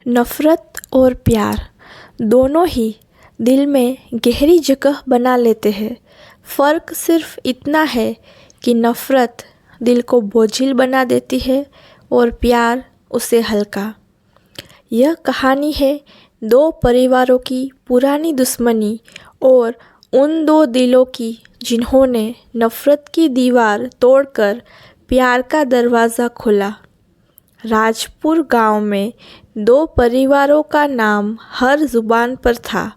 नफ़रत और प्यार दोनों ही दिल में गहरी जगह बना लेते हैं। फ़र्क सिर्फ इतना है कि नफ़रत दिल को बोझिल बना देती है और प्यार उसे हल्का। यह कहानी है दो परिवारों की पुरानी दुश्मनी और उन दो दिलों की जिन्होंने नफ़रत की दीवार तोड़कर प्यार का दरवाज़ा खोला। राजपुर गांव में दो परिवारों का नाम हर जुबान पर था,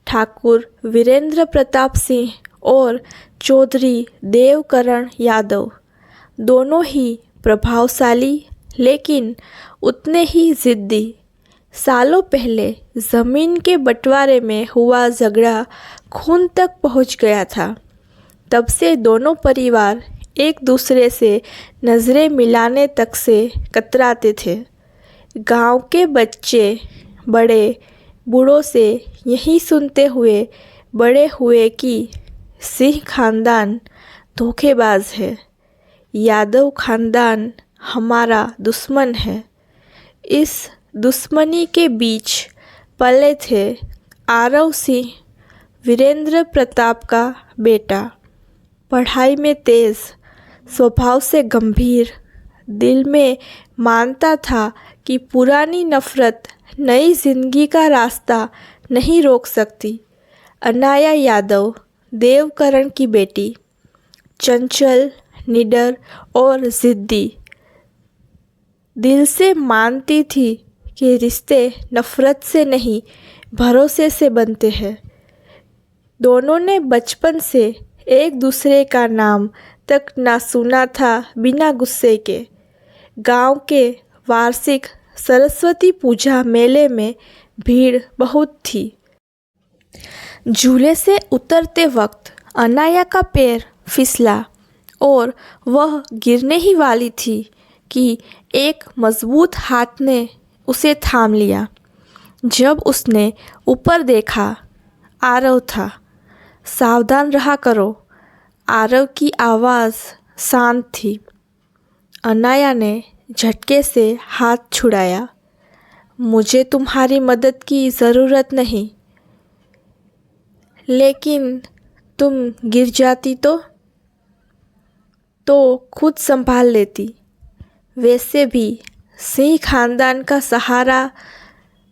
ठाकुर वीरेंद्र प्रताप सिंह और चौधरी देवकरण यादव। दोनों ही प्रभावशाली लेकिन उतने ही ज़िद्दी। सालों पहले ज़मीन के बंटवारे में हुआ झगड़ा खून तक पहुंच गया था। तब से दोनों परिवार एक दूसरे से नज़रें मिलाने तक से कतराते थे। गांव के बच्चे बड़े बूढ़ों से यही सुनते हुए बड़े हुए कि सिंह खानदान धोखेबाज है, यादव खानदान हमारा दुश्मन है। इस दुश्मनी के बीच पले थे आरव सिंह, वीरेंद्र प्रताप का बेटा। पढ़ाई में तेज़, स्वभाव से गंभीर, दिल में मानता था कि पुरानी नफ़रत नई जिंदगी का रास्ता नहीं रोक सकती। अनाया यादव देवकरण की बेटी, चंचल, निडर और ज़िद्दी। दिल से मानती थी कि रिश्ते नफ़रत से नहीं भरोसे से बनते हैं। दोनों ने बचपन से एक दूसरे का नाम तक ना सुना था बिना गुस्से के। गांव के वार्षिक सरस्वती पूजा मेले में भीड़ बहुत थी। झूले से उतरते वक्त अनाया का पैर फिसला और वह गिरने ही वाली थी कि एक मजबूत हाथ ने उसे थाम लिया। जब उसने ऊपर देखा, आरव था। सावधान रहा करो। आरव की आवाज़ शांत थी। अनाया ने झटके से हाथ छुड़ाया। मुझे तुम्हारी मदद की ज़रूरत नहीं, लेकिन तुम गिर जाती तो खुद संभाल लेती। वैसे भी सिंह खानदान का सहारा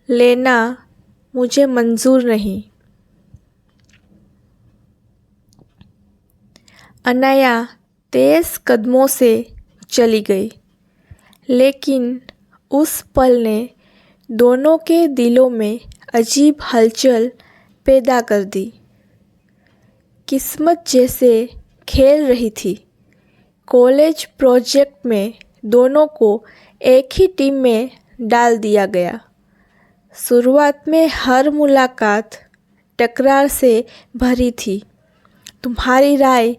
लेना मुझे मंजूर नहीं। अनाया तेज़ कदमों से चली गई, लेकिन उस पल ने दोनों के दिलों में अजीब हलचल पैदा कर दी। किस्मत जैसे खेल रही थी। कॉलेज प्रोजेक्ट में दोनों को एक ही टीम में डाल दिया गया। शुरुआत में हर मुलाकात टकरार से भरी थी। तुम्हारी राय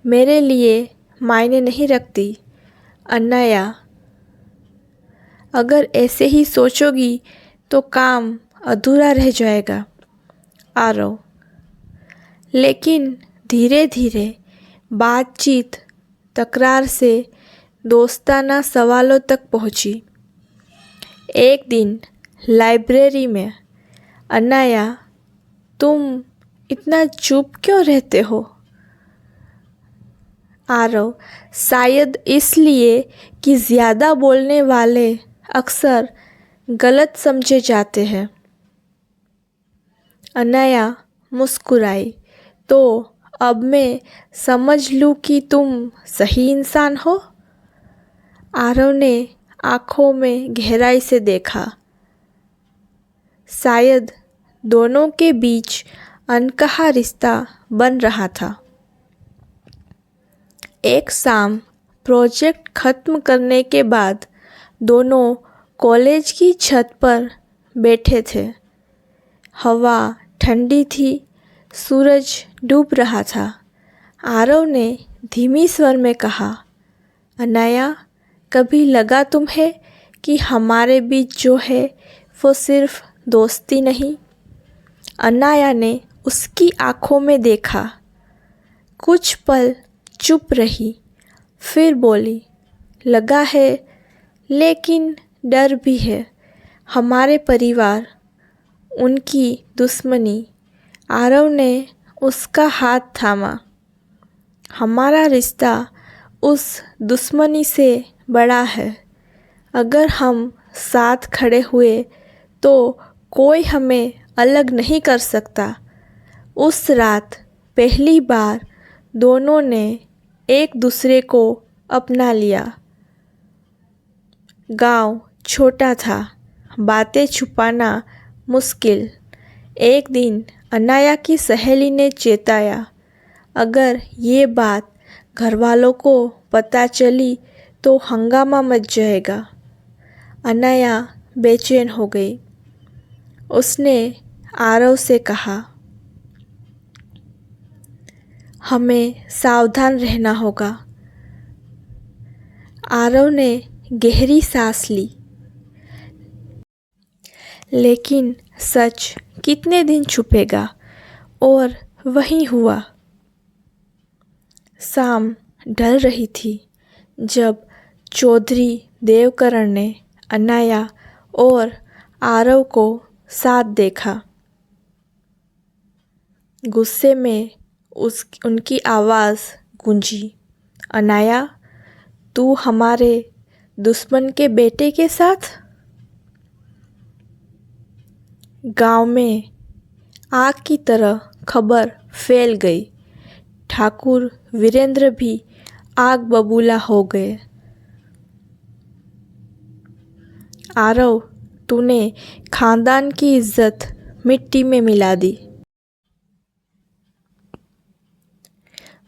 मेरे लिए मायने नहीं रखती, अनाया। अगर ऐसे ही सोचोगी तो काम अधूरा रह जाएगा, आरव। लेकिन धीरे धीरे बातचीत तकरार से दोस्ताना सवालों तक पहुंची। एक दिन लाइब्रेरी में, अनाया, तुम इतना चुप क्यों रहते हो? आरव, शायद इसलिए कि ज़्यादा बोलने वाले अक्सर गलत समझे जाते हैं। अनाया मुस्कुराई। तो अब मैं समझ लूँ कि तुम सही इंसान हो? आरव ने आँखों में गहराई से देखा। शायद दोनों के बीच अनकहा रिश्ता बन रहा था। एक शाम प्रोजेक्ट खत्म करने के बाद दोनों कॉलेज की छत पर बैठे थे। हवा ठंडी थी, सूरज डूब रहा था। आरव ने धीमी स्वर में कहा, अनाया, कभी लगा तुम्हें कि हमारे बीच जो है वो सिर्फ दोस्ती नहीं? अनाया ने उसकी आँखों में देखा। कुछ पल चुप रही, फिर बोली, लगा है, लेकिन डर भी है। हमारे परिवार, उनकी दुश्मनी। आरव ने उसका हाथ थामा। हमारा रिश्ता उस दुश्मनी से बड़ा है। अगर हम साथ खड़े हुए तो कोई हमें अलग नहीं कर सकता। उस रात पहली बार दोनों ने एक दूसरे को अपना लिया। गांव छोटा था, बातें छुपाना मुश्किल। एक दिन अनाया की सहेली ने चेताया, अगर ये बात घर वालों को पता चली तो हंगामा मच जाएगा। अनाया बेचैन हो गई। उसने आरव से कहा, हमें सावधान रहना होगा। आरव ने गहरी सांस ली। लेकिन सच कितने दिन छुपेगा? और वही हुआ। शाम ढल रही थी जब चौधरी देवकरण ने अनाया और आरव को साथ देखा। गुस्से में उनकी आवाज़ गूंजी, अनाया, तू हमारे दुश्मन के बेटे के साथ? गांव में आग की तरह खबर फैल गई। ठाकुर वीरेंद्र भी आग बबूला हो गए। आरव, तूने खानदान की इज्जत मिट्टी में मिला दी।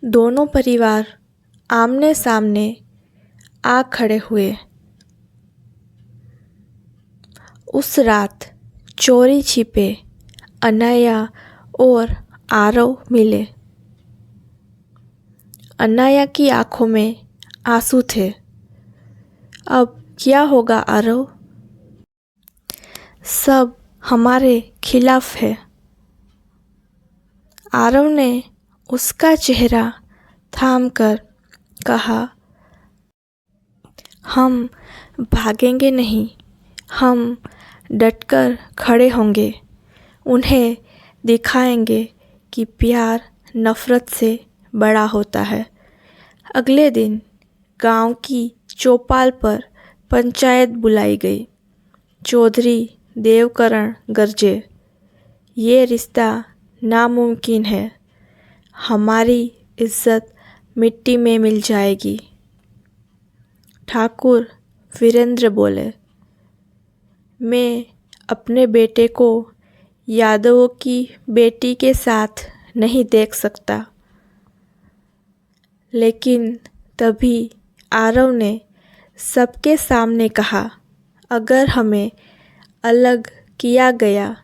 दोनों परिवार आमने सामने आ खड़े हुए। उस रात चोरी छिपे अनाया और आरव मिले। अनाया की आंखों में आंसू थे। अब क्या होगा आरव? सब हमारे खिलाफ है। आरव ने उसका चेहरा थामकर कहा, हम भागेंगे नहीं, हम डटकर खड़े होंगे। उन्हें दिखाएंगे कि प्यार नफ़रत से बड़ा होता है। अगले दिन गांव की चौपाल पर पंचायत बुलाई गई। चौधरी देवकरण गरजे, ये रिश्ता नामुमकिन है। हमारी इज्जत मिट्टी में मिल जाएगी। ठाकुर वीरेंद्र बोले, मैं अपने बेटे को यादवों की बेटी के साथ नहीं देख सकता। लेकिन तभी आरव ने सबके सामने कहा, अगर हमें अलग किया गया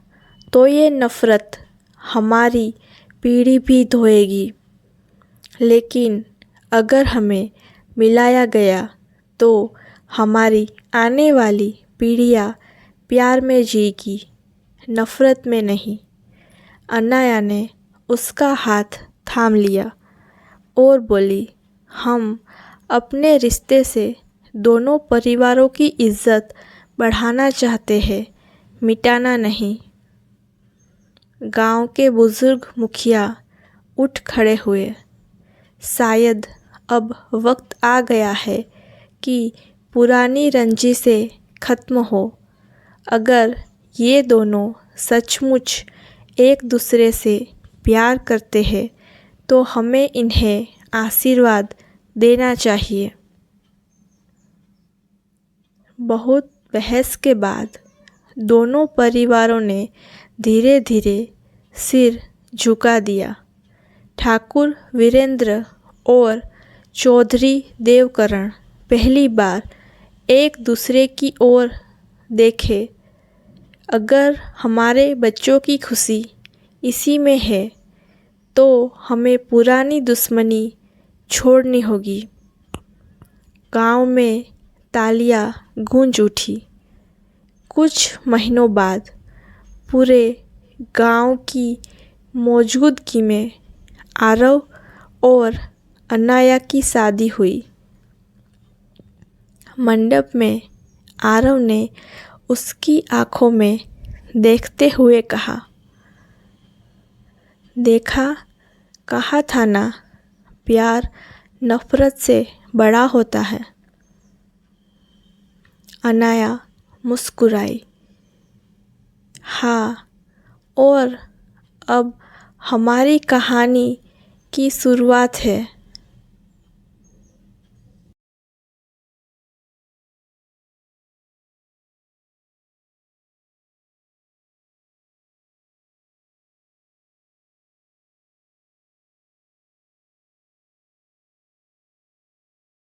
तो ये नफ़रत हमारी पीढ़ी भी धोएगी। लेकिन अगर हमें मिलाया गया तो हमारी आने वाली पीढ़ियाँ प्यार में जिएगी, नफ़रत में नहीं। अनाया ने उसका हाथ थाम लिया और बोली, हम अपने रिश्ते से दोनों परिवारों की इज्जत बढ़ाना चाहते हैं, मिटाना नहीं। गांव के बुजुर्ग मुखिया उठ खड़े हुए। शायद अब वक्त आ गया है कि पुरानी रंजिशें ख़त्म हो। अगर ये दोनों सचमुच एक दूसरे से प्यार करते हैं तो हमें इन्हें आशीर्वाद देना चाहिए। बहुत बहस के बाद दोनों परिवारों ने धीरे धीरे सिर झुका दिया। ठाकुर वीरेंद्र और चौधरी देवकरण पहली बार एक दूसरे की ओर देखे। अगर हमारे बच्चों की खुशी इसी में है तो हमें पुरानी दुश्मनी छोड़नी होगी। गांव में तालियां गूंज उठी। कुछ महीनों बाद पूरे गांव की मौजूदगी में आरव और अनाया की शादी हुई। मंडप में आरव ने उसकी आँखों में देखते हुए कहा, देखा, कहा था ना, प्यार नफ़रत से बड़ा होता है। अनाया मुस्कुराई। हाँ, और अब हमारी कहानी की शुरुआत है।